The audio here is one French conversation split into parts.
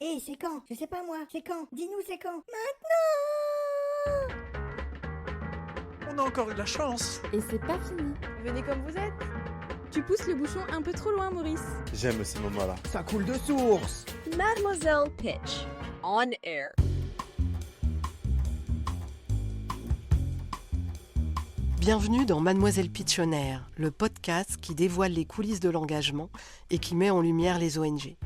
Hé, c'est quand? Je sais pas moi, c'est quand? Dis-nous c'est quand? On a encore eu de la chance. Et c'est pas fini. Venez comme vous êtes. Tu pousses le bouchon un peu trop loin, Maurice. J'aime ces moments-là. Ça coule de source. Mademoiselle Pitch, on air. Bienvenue dans Mademoiselle Pitch on Air, le podcast qui dévoile les coulisses de l'engagement et qui met en lumière les ONG.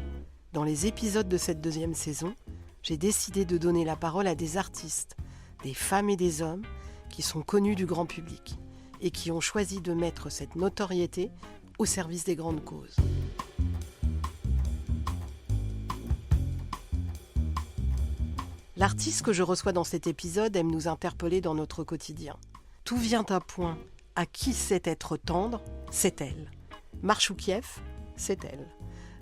Dans les épisodes de cette deuxième saison, j'ai décidé de donner la parole à des artistes, des femmes et des hommes qui sont connus du grand public et qui ont choisi de mettre cette notoriété au service des grandes causes. L'artiste que je reçois dans cet épisode aime nous interpeller dans notre quotidien. Tout vient à point. À qui sait être tendre, c'est elle. Marchoukiev, c'est elle.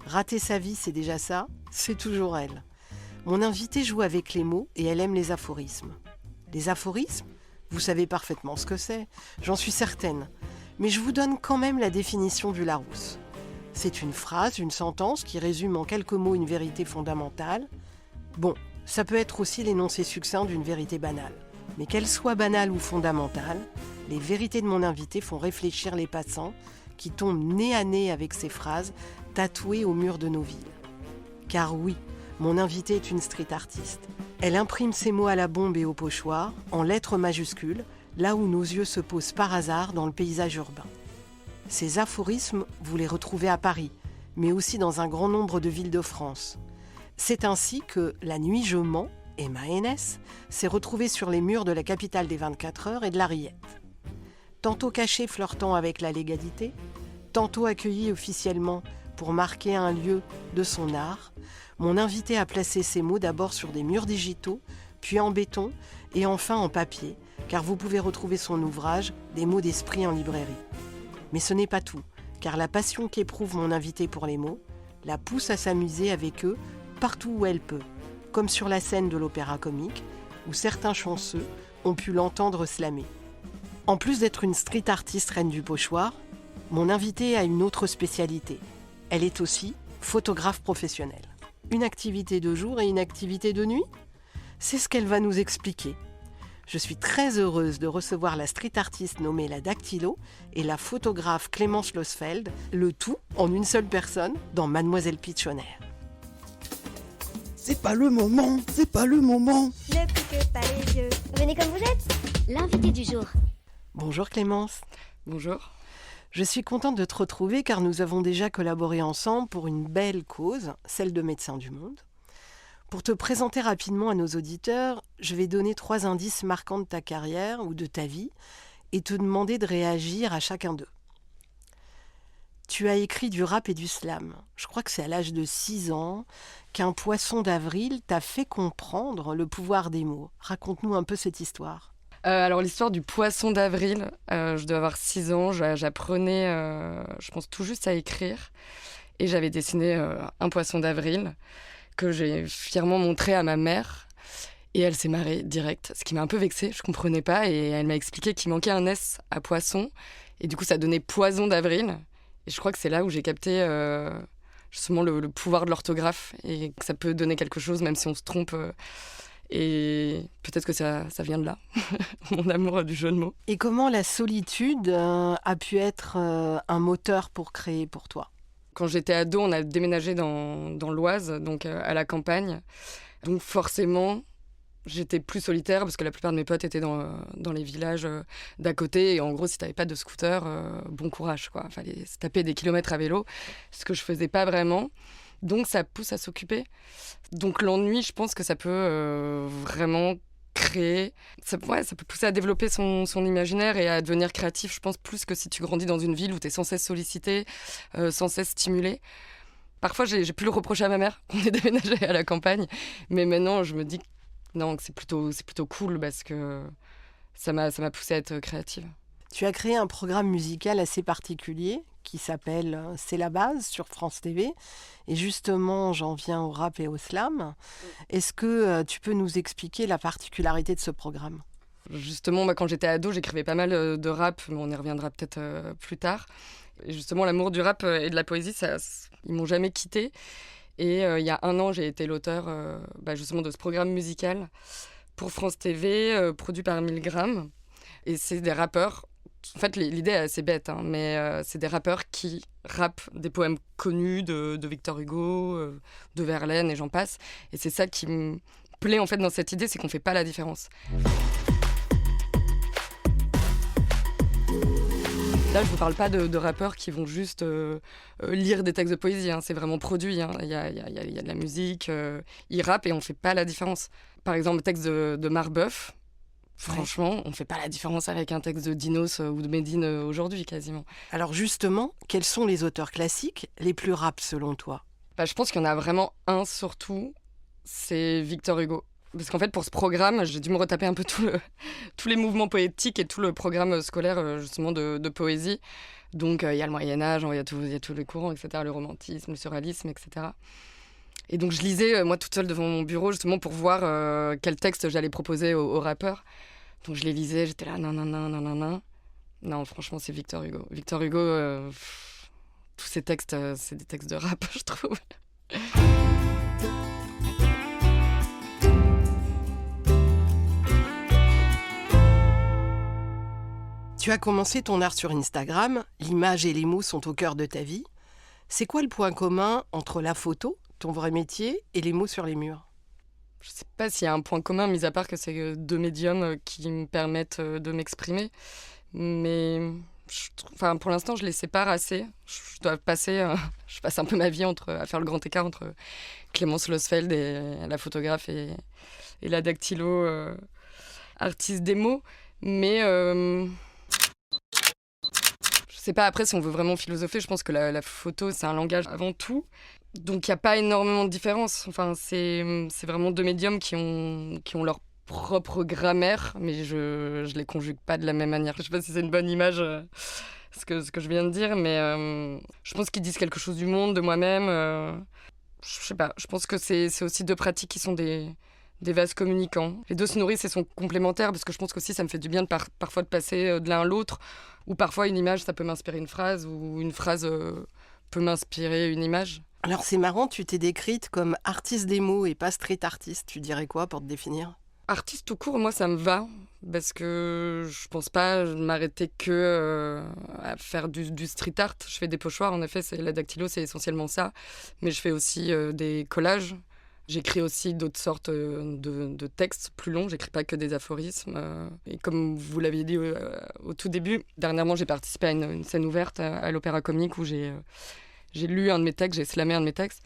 Rater sa vie, c'est déjà ça, c'est toujours elle. Mon invitée joue avec les mots et elle aime les aphorismes. Les aphorismes, vous savez parfaitement ce que c'est, j'en suis certaine. Mais je vous donne quand même la définition du Larousse. C'est une phrase, une sentence qui résume en quelques mots une vérité fondamentale. Bon, ça peut être aussi l'énoncé succinct d'une vérité banale. Mais qu'elle soit banale ou fondamentale, les vérités de mon invité font réfléchir les passants qui tombent nez à nez avec ces phrases tatouées au mur de nos villes. Car oui, mon invité est une street artiste. Elle imprime ses mots à la bombe et au pochoir, en lettres majuscules, là où nos yeux se posent par hasard dans le paysage urbain. Ces aphorismes, vous les retrouvez à Paris, mais aussi dans un grand nombre de villes de France. C'est ainsi que La Nuit je mens, Emma Hennes, s'est retrouvée sur les murs de la capitale des 24 heures et de la Rillette. Tantôt cachée flirtant avec la légalité, tantôt accueillie officiellement pour marquer un lieu de son art, mon invité a placé ses mots d'abord sur des murs digitaux, puis en béton et enfin en papier, car vous pouvez retrouver son ouvrage « Des mots d'esprit » en librairie. Mais ce n'est pas tout, car la passion qu'éprouve mon invité pour les mots la pousse à s'amuser avec eux partout où elle peut, comme sur la scène de l'opéra comique, où certains chanceux ont pu l'entendre slammer. En plus d'être une street artiste reine du pochoir, mon invitée a une autre spécialité. Elle est aussi photographe professionnelle. Une activité de jour et une activité de nuit ? C'est ce qu'elle va nous expliquer. Je suis très heureuse de recevoir la street artiste nommée la Dactylo et la photographe Clémence Losfeld, le tout en une seule personne dans Mademoiselle Pitch on Air. C'est pas le moment, c'est pas le moment. Ne piquez pas les yeux. Venez comme vous êtes. L'invité du jour. Bonjour Clémence. Bonjour. Je suis contente de te retrouver car nous avons déjà collaboré ensemble pour une belle cause, celle de Médecins du Monde. Pour te présenter rapidement à nos auditeurs, je vais donner 3 indices marquants de ta carrière ou de ta vie et te demander de réagir à chacun d'eux. Tu as écrit du rap et du slam. Je crois que c'est à l'âge de 6 ans qu'un poisson d'avril t'a fait comprendre le pouvoir des mots. Raconte-nous un peu cette histoire. Alors l'histoire du poisson d'avril, je dois avoir 6 ans, j'apprenais, je pense tout juste à écrire, et j'avais dessiné un poisson d'avril que j'ai fièrement montré à ma mère, et elle s'est marrée direct, ce qui m'a un peu vexée, je comprenais pas, et elle m'a expliqué qu'il manquait un S à poisson, et du coup ça donnait poison d'avril, et je crois que c'est là où j'ai capté justement le pouvoir de l'orthographe, et que ça peut donner quelque chose même si on se trompe. Et peut-être que ça vient de là, mon amour du jeu de mots. Et comment la solitude a pu être un moteur pour créer pour toi ? Quand j'étais ado, on a déménagé dans l'Oise, donc à la campagne. Donc forcément, j'étais plus solitaire parce que la plupart de mes potes étaient dans les villages d'à côté. Et en gros, si t'avais pas de scooter, bon courage, quoi. Fallait se taper des kilomètres à vélo, ce que je faisais pas vraiment. Donc ça pousse à s'occuper. Donc l'ennui, je pense que ça peut vraiment créer... Ça peut pousser à développer son imaginaire et à devenir créatif, je pense, plus que si tu grandis dans une ville où tu es sans cesse sollicité, sans cesse stimulé. Parfois, j'ai pu le reprocher à ma mère qu'on ait déménagé à la campagne. Mais maintenant, je me dis non, que c'est plutôt cool parce que ça m'a poussé à être créative. Tu as créé un programme musical assez particulier qui s'appelle « C'est la base » sur France TV. Et justement, j'en viens au rap et au slam. Est-ce que tu peux nous expliquer la particularité de ce programme ? Justement, quand j'étais ado, j'écrivais pas mal de rap, mais on y reviendra peut-être plus tard. Et justement, l'amour du rap et de la poésie, ils m'ont jamais quitté. Et il y a un an, j'ai été l'auteur justement de ce programme musical pour France TV, produit par Milgram. Et c'est des rappeurs. En fait, l'idée est assez bête, hein, mais c'est des rappeurs qui rappent des poèmes connus de Victor Hugo, de Verlaine et j'en passe. Et c'est ça qui me plaît en fait dans cette idée, c'est qu'on ne fait pas la différence. Là, je ne vous parle pas de rappeurs qui vont juste lire des textes de poésie. Hein. C'est vraiment produit. Hein. Il y a de la musique. Ils rappent et on ne fait pas la différence. Par exemple, le texte de Marbeuf, franchement, on ne fait pas la différence avec un texte de Dinos ou de Médine aujourd'hui, quasiment. Alors justement, quels sont les auteurs classiques les plus rap selon toi ? Je pense qu'il y en a vraiment un surtout, c'est Victor Hugo. Parce qu'en fait, pour ce programme, j'ai dû me retaper un peu tous les mouvements poétiques et tout le programme scolaire, justement, de poésie. Donc, il y a le Moyen-Âge, il y a tous les courants, etc., le romantisme, le surréalisme, etc. Et donc, je lisais, moi, toute seule devant mon bureau, justement, pour voir quel texte j'allais proposer aux rappeurs. Donc, je les lisais, j'étais là, non. Non, franchement, c'est Victor Hugo. Victor Hugo, tous ces textes, c'est des textes de rap, je trouve. Tu as commencé ton art sur Instagram, l'image et les mots sont au cœur de ta vie. C'est quoi le point commun entre la photo, ton vrai métier, et les mots sur les murs ? Je ne sais pas s'il y a un point commun, mis à part que c'est deux médiums qui me permettent de m'exprimer. Mais pour l'instant, je les sépare assez. Je passe un peu ma vie à faire le grand écart entre Clémence Losfeld et la photographe et la dactylo artiste des mots. Mais je sais pas, après, si on veut vraiment philosopher, je pense que la photo, c'est un langage avant tout. Donc, il n'y a pas énormément de différence. Enfin, c'est vraiment deux médiums qui ont leur propre grammaire, mais je les conjugue pas de la même manière. Je sais pas si c'est une bonne image, ce que je viens de dire, mais je pense qu'ils disent quelque chose du monde, de moi-même. Je sais pas, je pense que c'est aussi deux pratiques qui sont des vases communicants. Les deux se nourrissent et sont complémentaires, parce que je pense qu'aussi ça me fait du bien parfois de passer de l'un à l'autre, ou parfois une image, ça peut m'inspirer une phrase, ou une phrase peut m'inspirer une image. Alors c'est marrant, tu t'es décrite comme artiste des mots et pas street artiste. Tu dirais quoi pour te définir ? Artiste tout court, moi ça me va, parce que je pense pas m'arrêter que à faire du street art. Je fais des pochoirs, en effet, la dactylo c'est essentiellement ça, mais je fais aussi des collages. J'écris aussi d'autres sortes de textes plus longs, j'écris pas que des aphorismes. Et comme vous l'aviez dit au tout début, dernièrement j'ai participé à une scène ouverte à l'Opéra Comique où j'ai lu un de mes textes, j'ai slamé un de mes textes.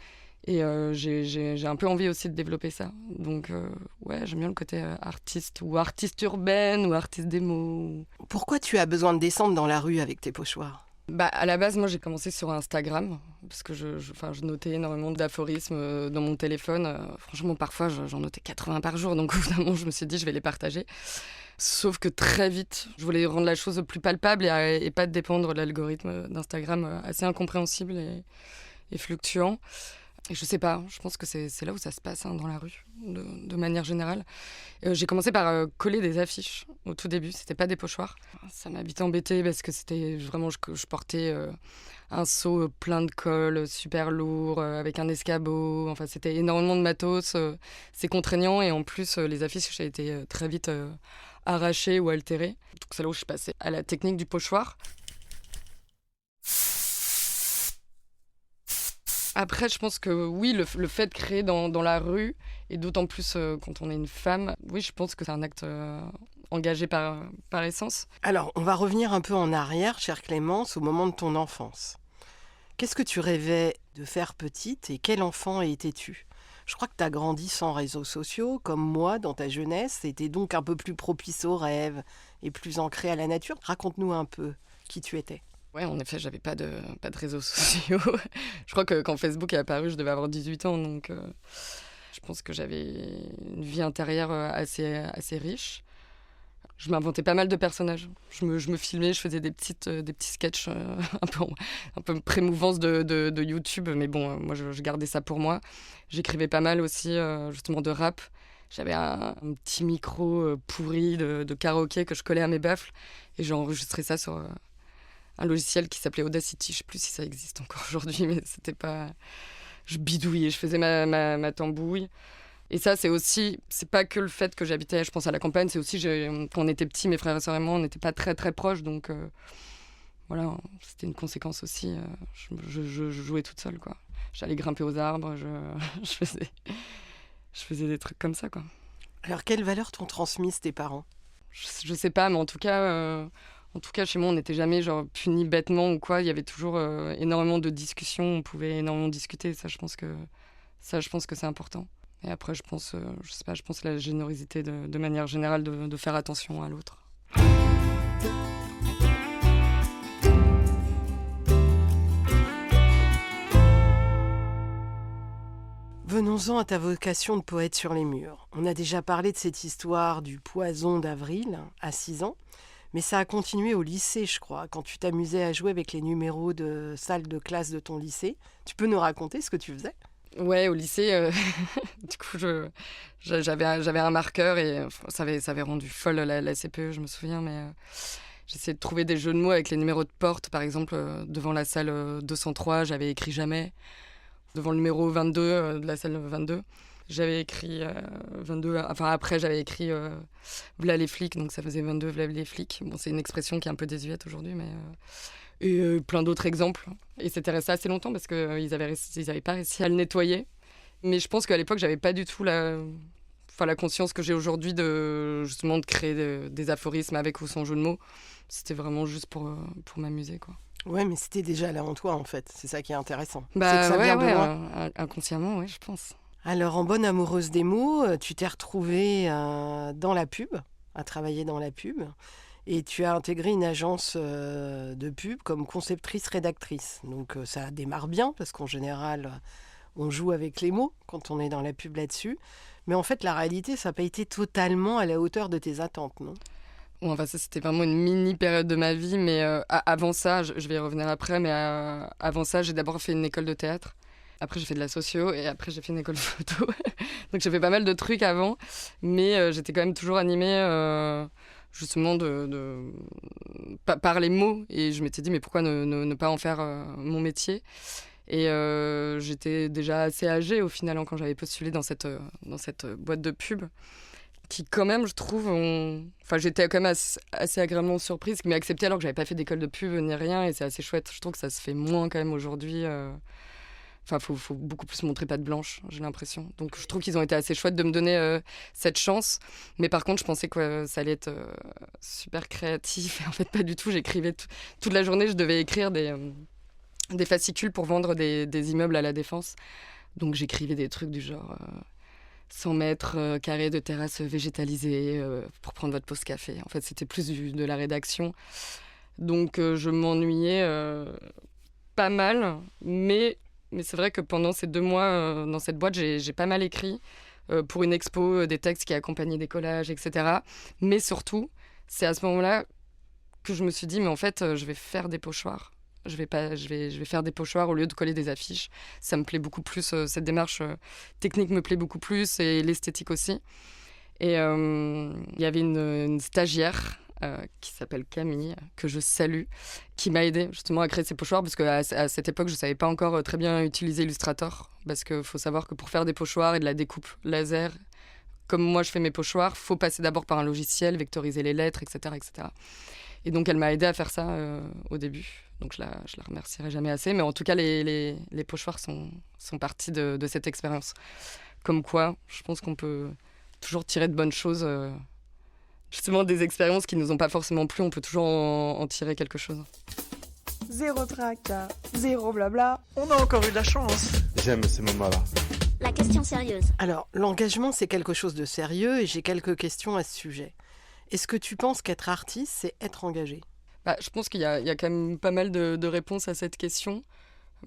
Et j'ai un peu envie aussi de développer ça. Donc ouais, j'aime bien le côté artiste, ou artiste urbaine, ou artiste des mots. Pourquoi tu as besoin de descendre dans la rue avec tes pochoirs ? À la base, moi, j'ai commencé sur Instagram, parce que je notais énormément d'aphorismes dans mon téléphone. Franchement, parfois, j'en notais 80 par jour, donc au bout d'un moment, je me suis dit, je vais les partager. Sauf que très vite, je voulais rendre la chose plus palpable et pas dépendre de l'algorithme d'Instagram assez incompréhensible et fluctuant. Et je sais pas, je pense que c'est là où ça se passe, hein, dans la rue, de manière générale. J'ai commencé par coller des affiches au tout début, c'était pas des pochoirs. Ça m'a vite embêtée parce que c'était vraiment, je portais un seau plein de colle, super lourd, avec un escabeau. Enfin, c'était énormément de matos, c'est contraignant et en plus, les affiches j'ai été très vite arrachées ou altérées. Donc c'est là où je suis passée à la technique du pochoir. Après, je pense que oui, le fait de créer dans la rue, et d'autant plus quand on est une femme, oui, je pense que c'est un acte engagé par essence. Alors, on va revenir un peu en arrière, chère Clémence, au moment de ton enfance. Qu'est-ce que tu rêvais de faire petite et quel enfant étais-tu ? Je crois que tu as grandi sans réseaux sociaux, comme moi, dans ta jeunesse, et t'es donc un peu plus propice aux rêves et plus ancré à la nature. Raconte-nous un peu qui tu étais. Ouais, en effet, j'avais pas de réseaux sociaux. Je crois que quand Facebook est apparu, je devais avoir 18 ans, donc je pense que j'avais une vie intérieure assez riche. Je m'inventais pas mal de personnages. Je me filmais, je faisais des petits sketchs un peu pré-mouvance de YouTube, mais bon, moi je gardais ça pour moi. J'écrivais pas mal aussi, justement, de rap. J'avais un petit micro pourri de karaoké que je collais à mes baffles et j'ai enregistré ça sur un logiciel qui s'appelait Audacity. Je sais plus si ça existe encore aujourd'hui, mais c'était pas... je bidouillais, je faisais ma tambouille. Et ça, c'est pas que le fait que j'habitais, je pense, à la campagne, c'est aussi, quand on était petits, mes frères et sœurs et moi, on n'était pas très très proches, donc voilà, c'était une conséquence aussi. Je jouais toute seule, quoi. J'allais grimper aux arbres, je faisais des trucs comme ça, quoi. Alors, quelles valeurs t'ont transmises tes parents ? Je sais pas, mais en tout cas, chez moi, on n'était jamais genre punis bêtement ou quoi. Il y avait toujours énormément de discussions, on pouvait énormément discuter. Ça, je pense que c'est important. Et après, je pense la générosité de manière générale, de faire attention à l'autre. Venons-en à ta vocation de poète sur les murs. On a déjà parlé de cette histoire du poison d'avril à 6 ans, mais ça a continué au lycée, je crois, quand tu t'amusais à jouer avec les numéros de salle de classe de ton lycée. Tu peux nous raconter ce que tu faisais ? Ouais, au lycée, du coup, j'avais un marqueur et ça avait rendu folle la CPE, je me souviens, mais j'essayais de trouver des jeux de mots avec les numéros de porte. Par exemple, devant la salle 203, j'avais écrit jamais. Devant le numéro 22 de la salle 22, j'avais écrit 22. Enfin, après, j'avais écrit V'là les flics, donc ça faisait 22, v'là les flics. Bon, c'est une expression qui est un peu désuète aujourd'hui, mais. Et plein d'autres exemples. Et c'était resté assez longtemps parce qu'ils avaient pas réussi à le nettoyer. Mais je pense qu'à l'époque, j'avais pas du tout la conscience que j'ai aujourd'hui de créer des aphorismes avec ou sans jeu de mots. C'était vraiment juste pour m'amuser, quoi. Ouais, mais c'était déjà là en toi, en fait. C'est ça qui est intéressant. Bah, c'est que ça vient de loin. Inconsciemment, oui, je pense. Alors, en bonne amoureuse des mots, tu t'es retrouvée dans la pub, à travailler dans la pub. Et tu as intégré une agence de pub comme conceptrice-rédactrice. Donc ça démarre bien, parce qu'en général, on joue avec les mots quand on est dans la pub là-dessus. Mais en fait, la réalité, ça n'a pas été totalement à la hauteur de tes attentes, non ? Bon, enfin, ça, c'était vraiment une mini-période de ma vie. Mais avant ça, je vais y revenir après, mais avant ça, j'ai d'abord fait une école de théâtre. Après, j'ai fait de la socio et après, j'ai fait une école de photo. Donc, j'ai fait pas mal de trucs avant. Mais j'étais quand même toujours animée... justement par les mots, et je m'étais dit mais pourquoi ne pas en faire mon métier. Et j'étais déjà assez âgée au final quand j'avais postulé dans cette boîte de pub qui quand même, je trouve, j'étais quand même assez agréablement surprise, qui m'a accepté alors que j'avais pas fait d'école de pub ni rien, et c'est assez chouette. Je trouve que ça se fait moins quand même aujourd'hui. Faut beaucoup plus montrer patte blanche, j'ai l'impression. Donc je trouve qu'ils ont été assez chouettes de me donner cette chance. Mais par contre, je pensais que ça allait être super créatif. Et en fait, pas du tout. J'écrivais toute la journée. Je devais écrire des fascicules pour vendre des immeubles à La Défense. Donc j'écrivais des trucs du genre 100 mètres carrés de terrasse végétalisée pour prendre votre pause café. En fait, c'était plus de la rédaction. Donc je m'ennuyais pas mal, mais c'est vrai que pendant ces 2 mois dans cette boîte, j'ai pas mal écrit pour une expo, des textes qui accompagnaient des collages, etc. Mais surtout, c'est à ce moment-là que je me suis dit, mais en fait, je vais faire des pochoirs. Je vais faire des pochoirs au lieu de coller des affiches. Ça me plaît beaucoup plus, cette démarche technique me plaît beaucoup plus, et l'esthétique aussi. Et il y avait une stagiaire qui s'appelle Camille, que je salue, qui m'a aidée justement à créer ces pochoirs, parce qu'à cette époque, je ne savais pas encore très bien utiliser Illustrator, parce qu'il faut savoir que pour faire des pochoirs et de la découpe laser, comme moi je fais mes pochoirs, il faut passer d'abord par un logiciel, vectoriser les lettres, etc. etc. Et donc elle m'a aidée à faire ça au début. Donc je la remercierai jamais assez, mais en tout cas les pochoirs sont partis de cette expérience. Comme quoi, je pense qu'on peut toujours tirer de bonnes choses, justement des expériences qui nous ont pas forcément plu, on peut toujours en tirer quelque chose. Zéro tracas, zéro blabla. On a encore eu de la chance. J'aime ces moments-là. La question sérieuse. Alors, l'engagement, c'est quelque chose de sérieux, et j'ai quelques questions à ce sujet. Est-ce que tu penses qu'être artiste, c'est être engagé ? Je pense qu'il y a quand même pas mal de réponses à cette question,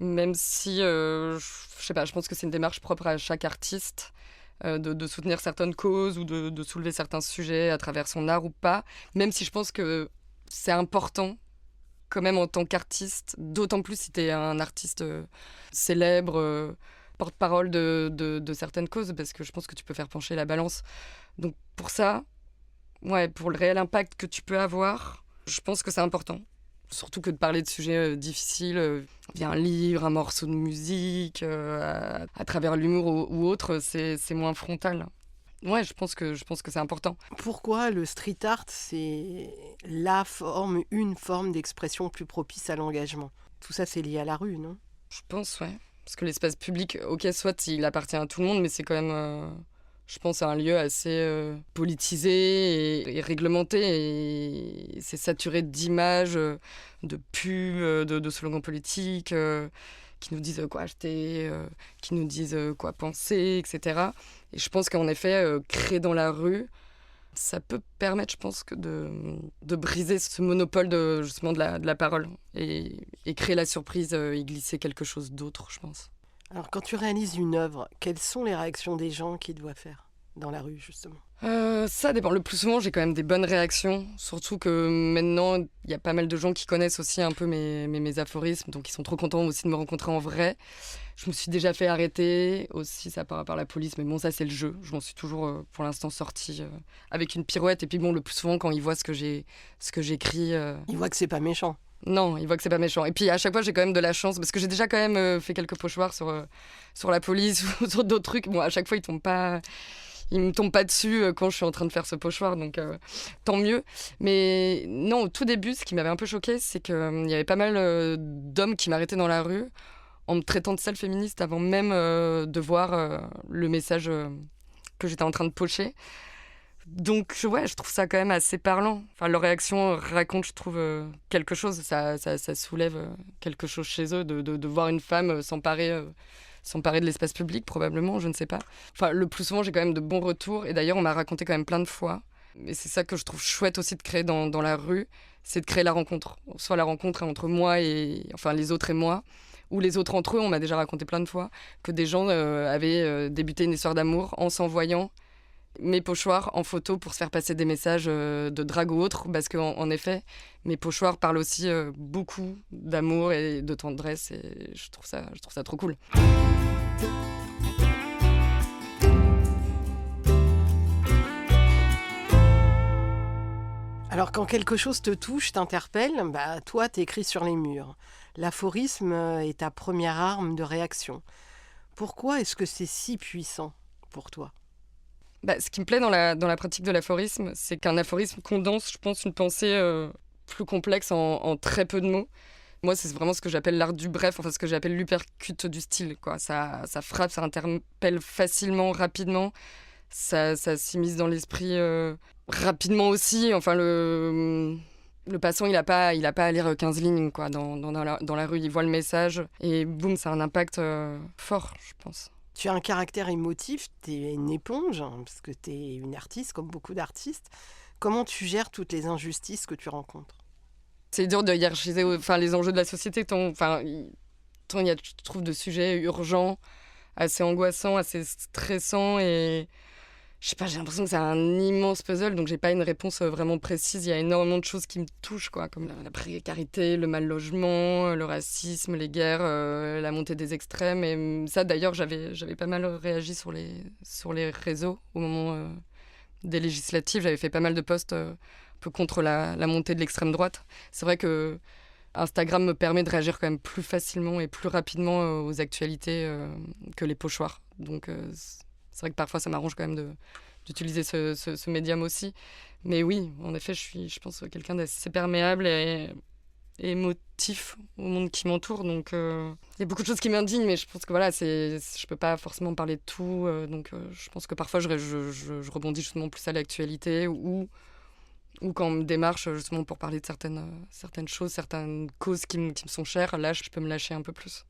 même si, je sais pas, je pense que c'est une démarche propre à chaque artiste, de soutenir certaines causes ou de soulever certains sujets à travers son art ou pas, même si je pense que c'est important quand même en tant qu'artiste, d'autant plus si tu es un artiste célèbre, porte-parole de certaines causes, parce que je pense que tu peux faire pencher la balance. Donc pour ça, ouais, pour le réel impact que tu peux avoir, je pense que c'est important. Surtout que de parler de sujets difficiles via un livre, un morceau de musique, à travers l'humour ou autre, c'est moins frontal. Ouais, je pense que c'est important. Pourquoi le street art, c'est une forme d'expression plus propice à l'engagement? Tout ça, c'est lié à la rue, non? Je pense, ouais. Parce que l'espace public, ok, soit il appartient à tout le monde, mais c'est quand même, je pense, un lieu assez politisé et réglementé. Et c'est saturé d'images, de pubs, de slogans politiques qui nous disent quoi acheter, qui nous disent quoi penser, etc. Et je pense qu'en effet, créer dans la rue, ça peut permettre, je pense, de briser ce monopole justement de la parole et créer la surprise et glisser quelque chose d'autre, je pense. Alors, quand tu réalises une œuvre, quelles sont les réactions des gens qui doivent faire dans la rue, justement? Ça dépend. Le plus souvent, j'ai quand même des bonnes réactions. Surtout que maintenant, il y a pas mal de gens qui connaissent aussi un peu mes aphorismes. Donc, ils sont trop contents aussi de me rencontrer en vrai. Je me suis déjà fait arrêter aussi, ça par la police. Mais bon, ça, c'est le jeu. Je m'en suis toujours, pour l'instant, sortie avec une pirouette. Et puis bon, le plus souvent, quand ils voient ce que j'écris... Ils voient que c'est pas méchant. Non, ils voient que c'est pas méchant. Et puis, à chaque fois, j'ai quand même de la chance. Parce que j'ai déjà quand même fait quelques pochoirs sur la police ou sur d'autres trucs. Bon, à chaque fois, ils me tombent pas dessus quand je suis en train de faire ce pochoir, donc tant mieux. Mais non, au tout début, ce qui m'avait un peu choquée, c'est qu'il y avait pas mal d'hommes qui m'arrêtaient dans la rue en me traitant de sale féministe avant même de voir le message que j'étais en train de pocher. Donc ouais, je trouve ça quand même assez parlant. Enfin, leur réaction raconte, je trouve, quelque chose. Ça soulève quelque chose chez eux de voir une femme s'emparer de l'espace public, probablement, je ne sais pas. Enfin, le plus souvent, j'ai quand même de bons retours. Et d'ailleurs, on m'a raconté quand même plein de fois. Et c'est ça que je trouve chouette aussi de créer dans la rue, c'est de créer la rencontre. Soit la rencontre entre moi les autres et moi, ou les autres entre eux. On m'a déjà raconté plein de fois que des gens avaient débuté une histoire d'amour en s'envoyant mes pochoirs en photo pour se faire passer des messages de drague ou autre, parce qu'en effet, mes pochoirs parlent aussi beaucoup d'amour et de tendresse, et je trouve ça trop cool. Alors, quand quelque chose te touche, t'interpelle, toi, t'écris sur les murs. L'aphorisme est ta première arme de réaction. Pourquoi est-ce que c'est si puissant pour toi ? Ce qui me plaît dans la pratique de l'aphorisme, c'est qu'un aphorisme condense, je pense, une pensée plus complexe en très peu de mots. Moi, c'est vraiment ce que j'appelle l'art du bref, enfin ce que j'appelle l'hypercute du style, quoi. Ça frappe, ça interpelle facilement, rapidement. Ça s'immisce dans l'esprit rapidement aussi. Enfin, le passant, il a pas à lire 15 lignes, quoi, dans la rue. Il voit le message et boum, ça a un impact fort, je pense. Tu as un caractère émotif, tu es une éponge, parce que tu es une artiste, comme beaucoup d'artistes. Comment tu gères toutes les injustices que tu rencontres ? C'est dur de hiérarchiser les enjeux de la société. Tant il y a, je trouve, de sujets urgents, assez angoissants, assez stressants. Et je sais pas, j'ai l'impression que c'est un immense puzzle, donc j'ai pas une réponse vraiment précise. Il y a énormément de choses qui me touchent, quoi, comme la précarité, le mal logement, le racisme, les guerres, la montée des extrêmes. Et ça, d'ailleurs, j'avais pas mal réagi sur les réseaux au moment des législatives. J'avais fait pas mal de posts un peu contre la montée de l'extrême droite. C'est vrai que Instagram me permet de réagir quand même plus facilement et plus rapidement aux actualités que les pochoirs. Donc c'est vrai que parfois ça m'arrange quand même d'utiliser ce médium aussi. Mais oui, en effet, je pense, quelqu'un d'assez perméable et émotif au monde qui m'entoure. Donc il y a beaucoup de choses qui m'indignent, mais je pense que voilà, je peux pas forcément parler de tout. Donc je pense que parfois je rebondis justement plus à l'actualité ou quand on me démarche justement pour parler de certaines choses, certaines causes qui me sont chères, là je peux me lâcher un peu plus.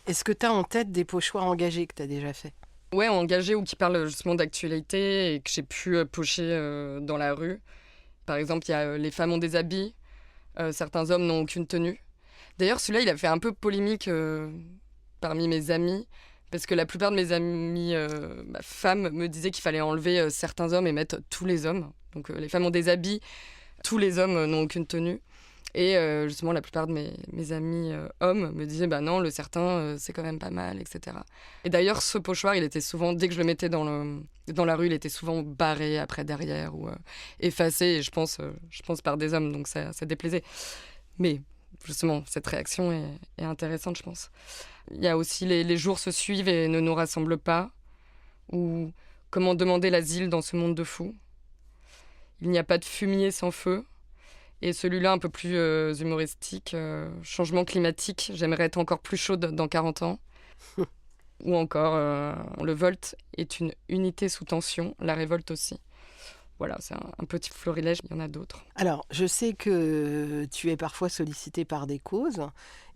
Est-ce que tu as en tête des pochoirs engagés que tu as déjà fait ? Ouais, engagés ou qui parlent justement d'actualité et que j'ai pu pocher dans la rue. Par exemple, il y a les femmes ont des habits, certains hommes n'ont aucune tenue. D'ailleurs, celui-là, il a fait un peu polémique parmi mes amis, parce que la plupart de mes amis femmes me disaient qu'il fallait enlever certains hommes et mettre tous les hommes. Donc les femmes ont des habits, tous les hommes n'ont aucune tenue. Et justement, la plupart de mes amis hommes me disaient non, le certain, c'est quand même pas mal, etc. Et d'ailleurs, ce pochoir, il était souvent, dès que je le mettais dans la rue, il était souvent barré après, derrière, ou effacé, et je pense par des hommes, donc ça déplaisait. Mais justement, cette réaction est intéressante, je pense. Il y a aussi les jours se suivent et ne nous rassemblent pas, ou comment demander l'asile dans ce monde de fous. Il n'y a pas de fumier sans feu. Et celui-là, un peu plus humoristique, changement climatique, j'aimerais être encore plus chaude dans 40 ans. Ou encore, le Volt est une unité sous tension, la révolte aussi. Voilà, c'est un petit florilège, il y en a d'autres. Alors, je sais que tu es parfois sollicité par des causes,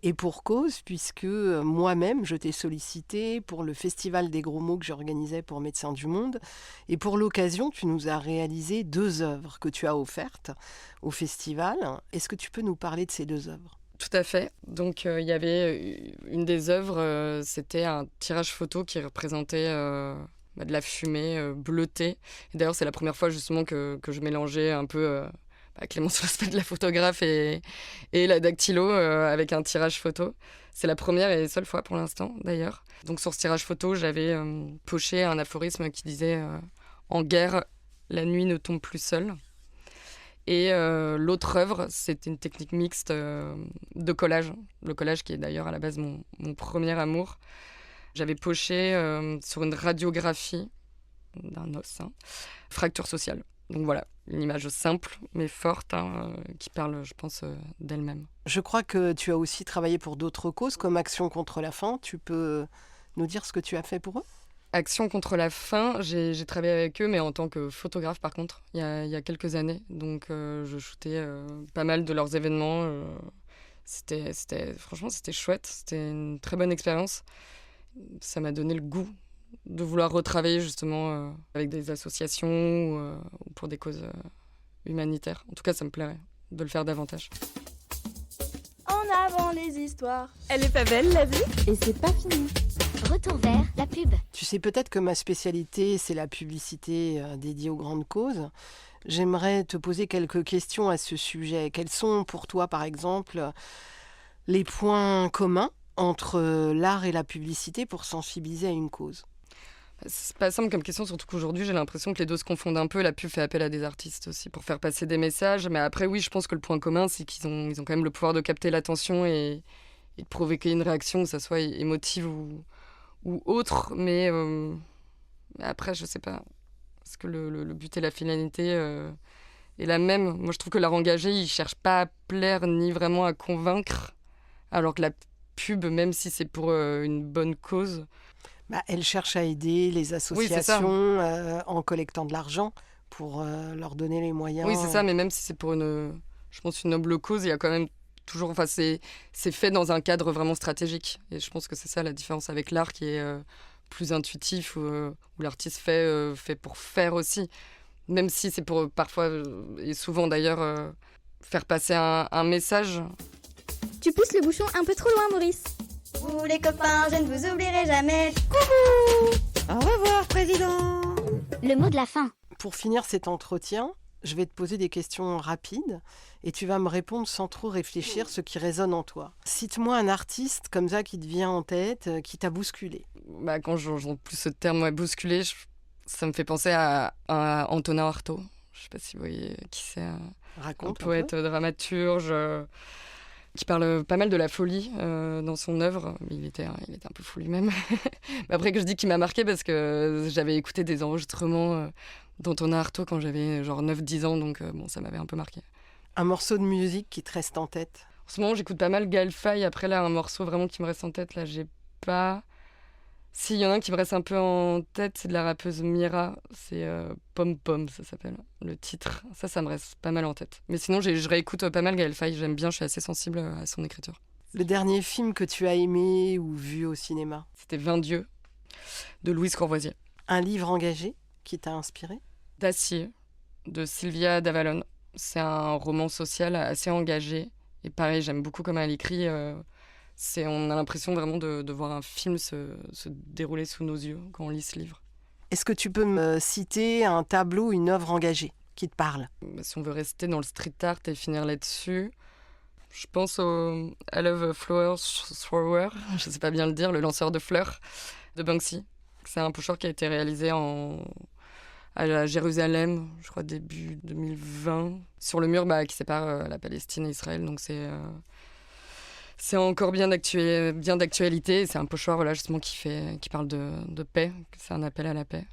et pour cause, puisque moi-même, je t'ai sollicité pour le Festival des gros mots que j'organisais pour Médecins du Monde. Et pour l'occasion, tu nous as réalisé 2 œuvres que tu as offertes au festival. Est-ce que tu peux nous parler de ces 2 œuvres ? Tout à fait. Donc, il y avait une des œuvres, c'était un tirage photo qui représentait de la fumée bleutée. Et d'ailleurs, c'est la première fois justement que je mélangeais un peu Clémence Laspet de la photographe et la dactylo avec un tirage photo. C'est la première et seule fois pour l'instant, d'ailleurs. Donc, sur ce tirage photo, j'avais poché un aphorisme qui disait En guerre, la nuit ne tombe plus seule ». Et l'autre œuvre, c'est une technique mixte de collage. Le collage qui est d'ailleurs à la base mon premier amour. J'avais poché sur une radiographie d'un os, fracture sociale. Donc voilà, une image simple mais forte qui parle, je pense, d'elle-même. Je crois que tu as aussi travaillé pour d'autres causes comme Action contre la faim. Tu peux nous dire ce que tu as fait pour eux ? Action contre la faim, j'ai travaillé avec eux, mais en tant que photographe par contre, il y a quelques années. Donc je shootais pas mal de leurs événements. Franchement, c'était chouette, c'était une très bonne expérience. Ça m'a donné le goût de vouloir retravailler justement avec des associations ou pour des causes humanitaires. En tout cas, ça me plairait de le faire davantage. En avant les histoires. Elle est pas belle, la vie? Et c'est pas fini. Retour vers la pub. Tu sais peut-être que ma spécialité, c'est la publicité dédiée aux grandes causes. J'aimerais te poser quelques questions à ce sujet. Quels sont pour toi, par exemple, les points communs entre l'art et la publicité pour sensibiliser à une cause ? C'est pas simple comme question, surtout qu'aujourd'hui, j'ai l'impression que les deux se confondent un peu. La pub fait appel à des artistes aussi pour faire passer des messages. Mais après, oui, je pense que le point commun, c'est qu'ils ont quand même le pouvoir de capter l'attention et de provoquer une réaction, que ça soit émotive ou autre. Mais après, je sais pas. Est-ce que le but et la finalité est la même ? Moi, je trouve que l'art engagé, il cherche pas à plaire ni vraiment à convaincre. Alors que la pub, même si c'est pour une bonne cause... elle cherche à aider les associations en collectant de l'argent pour leur donner les moyens. Oui, c'est ça, mais même si c'est pour une noble cause, il y a quand même toujours... Enfin, c'est fait dans un cadre vraiment stratégique. Et je pense que c'est ça la différence avec l'art qui est plus intuitif, où l'artiste fait pour faire aussi. Même si c'est pour parfois, et souvent d'ailleurs, faire passer un message. Tu pousses le bouchon un peu trop loin, Maurice. Vous les copains, je ne vous oublierai jamais. Coucou. Au revoir, président. Le mot de la fin. Pour finir cet entretien, je vais te poser des questions rapides et tu vas me répondre sans trop réfléchir ce qui résonne en toi. Cite-moi un artiste comme ça qui te vient en tête, qui t'a bousculé. Quand j'entends plus ce terme bousculé, ça me fait penser à Antonin Artaud. Je ne sais pas si vous voyez qui c'est. Raconte un poète, dramaturge... qui parle pas mal de la folie dans son œuvre. Il était un peu fou lui-même. Mais après, que je dis qu'il m'a marqué parce que j'avais écouté des enregistrements d'Antonin Artaud quand j'avais genre 9-10 ans, donc ça m'avait un peu marqué. Un morceau de musique qui te reste en tête ? En ce moment, j'écoute pas mal Gaël Faye. Après, là, un morceau vraiment qui me reste en tête, là, j'ai pas... Si, il y en a un qui me reste un peu en tête, c'est de la rappeuse Mira. C'est Pom Pom, ça s'appelle, le titre. Ça me reste pas mal en tête. Mais sinon, je réécoute pas mal Gaël Faye. J'aime bien, je suis assez sensible à son écriture. Le dernier film que tu as aimé ou vu au cinéma ? C'était 20 dieux, de Louise Courvoisier. Un livre engagé qui t'a inspiré ? D'acier, de Sylvia d'Avalon. C'est un roman social assez engagé. Et pareil, j'aime beaucoup comment elle écrit. On a l'impression vraiment de voir un film se dérouler sous nos yeux quand on lit ce livre. Est-ce que tu peux me citer un tableau, une œuvre engagée qui te parle ? Si on veut rester dans le street art et finir là-dessus, je pense au I Love Flowers Thrower, je ne sais pas bien le dire, le lanceur de fleurs de Banksy. C'est un pochoir qui a été réalisé à Jérusalem, je crois début 2020, sur le mur qui sépare la Palestine et Israël. Donc c'est C'est encore bien d'actualité. C'est un pochoir voilà, justement qui parle de paix. C'est un appel à la paix.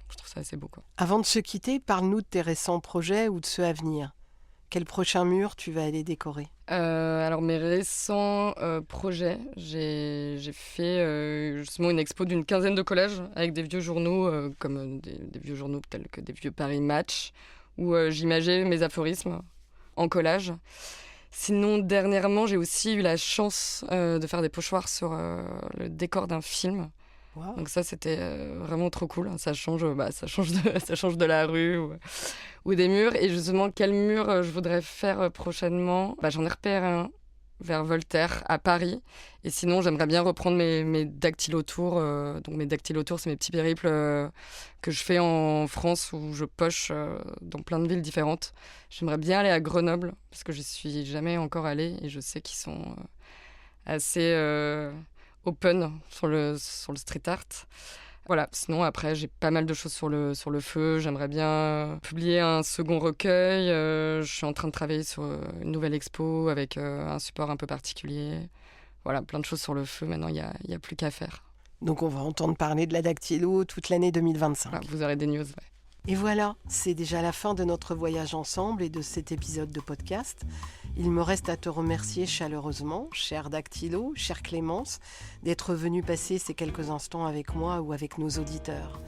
Je trouve ça assez beau, quoi. Avant de se quitter, parle-nous de tes récents projets ou de ceux à venir. Quel prochain mur tu vas aller décorer ? Alors mes récents projets, j'ai fait justement une expo d'une 15aine de collages avec des vieux journaux comme des vieux journaux tels que des vieux Paris Match où j'imageais mes aphorismes en collage. Sinon, dernièrement, j'ai aussi eu la chance de faire des pochoirs sur le décor d'un film. Wow. Donc ça, c'était vraiment trop cool. Ça change de la rue ou des murs. Et justement, quel mur je voudrais faire prochainement ? J'en ai repéré un vers Voltaire, à Paris. Et sinon, j'aimerais bien reprendre mes dactylotours. Donc mes dactylotours, c'est mes petits périples que je fais en France où je poche dans plein de villes différentes. J'aimerais bien aller à Grenoble parce que je suis jamais encore allée et je sais qu'ils sont assez open sur le street art. Voilà, sinon après j'ai pas mal de choses sur le feu. J'aimerais bien publier un second recueil. Je suis en train de travailler sur une nouvelle expo avec un support un peu particulier. Voilà, plein de choses sur le feu. Maintenant, il y a plus qu'à faire. Donc on va entendre parler de la dactylo toute l'année 2025. Voilà, vous aurez des news, ouais. Et voilà, c'est déjà la fin de notre voyage ensemble et de cet épisode de podcast. Il me reste à te remercier chaleureusement, cher Dactylo, chère Clémence, d'être venu passer ces quelques instants avec moi ou avec nos auditeurs.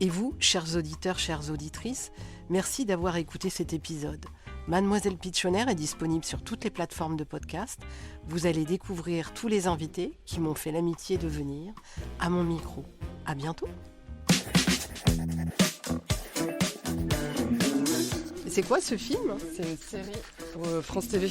Et vous, chers auditeurs, chères auditrices, merci d'avoir écouté cet épisode. Mademoiselle Pitchoner est disponible sur toutes les plateformes de podcast. Vous allez découvrir tous les invités qui m'ont fait l'amitié de venir à mon micro. À bientôt. C'est quoi ce film ? C'est une série pour France TV.